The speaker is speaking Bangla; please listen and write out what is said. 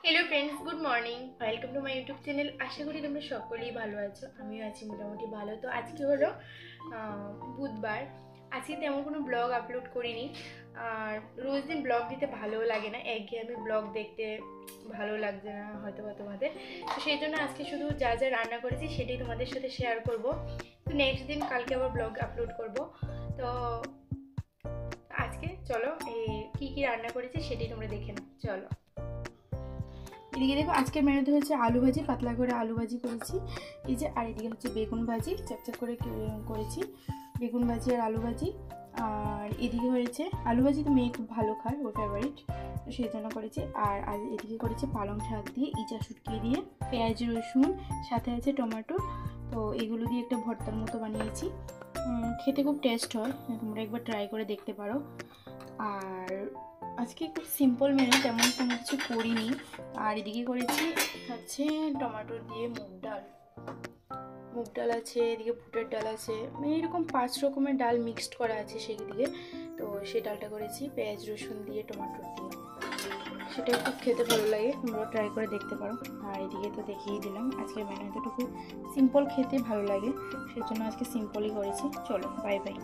Hello friends, good morning. Welcome to my YouTube channel. आशा करी तुम्हारा सकलेई भालो आछो। आमिओ आछि मोटामुटी भालो। तो आज के हलो बुधवार। आज के तेमन कोनो ब्लग आपलोड करिनी। और रोज दिन ब्लग दिते भालो लागे ना, एकघेয়েমি ब्लग देखते भालो लागছে না হয়তো বা তোমাদের। তো সেই জন্য আজকে শুধু যা যা রান্না করেছি সেটাই তোমাদের সাথে শেয়ার করব। তো নেক্সট দিন কালকে আবার ব্লগ আপলোড করব। তো আজকে চলো এই কি রান্না করেছি সেটাই তোমরা দেখে নাও। চলো এদিকে দেখো, আজকের মেনুতে হচ্ছে আলু ভাজি, পাতলা করে আলু ভাজি করেছি এই যে। আর এদিকে হচ্ছে বেগুন ভাজি, চাপচাপ করে করেছি বেগুন ভাজি আর আলু ভাজি। আর এদিকে হয়েছে আলু ভাজি, তো মেয়ে খুব ভালো খায়, ওর ফেভারিট, তো সেই জন্য করেছি। আর এদিকে করেছে পালং শাক দিয়ে, ইচা শুটকি দিয়ে, পেঁয়াজ রসুন, সাথে আছে টমেটো। তো এগুলো দিয়ে একটা ভর্তার মতো বানিয়েছি। খেতে খুব টেস্ট হয়, তোমরা একবার ট্রাই করে দেখতে পারো। আর আজকে খুব সিম্পল মেনু, তেমন কোনো কিছু করিনি। আর এদিকে করেছি হচ্ছে টমেটো দিয়ে মুগ ডাল আছে, এদিকে বুটের ডাল আছে, মানে এরকম 5 রকমের ডাল মিক্সড করা আছে সেই দিকে। তো সেই ডালটা করেছি পেঁয়াজ রসুন দিয়ে, টমেটো দিয়ে, সেটা খুব খেতে ভালো লাগে, তোমরা ট্রাই করে দেখতে পারো। আর এদিকে তো দেখিয়ে দিলাম আজকের মেনু, এতটুকু সিম্পল খেতে ভালো লাগে, সেই জন্য আজকে সিম্পলই করেছি। চলো বাই বাই।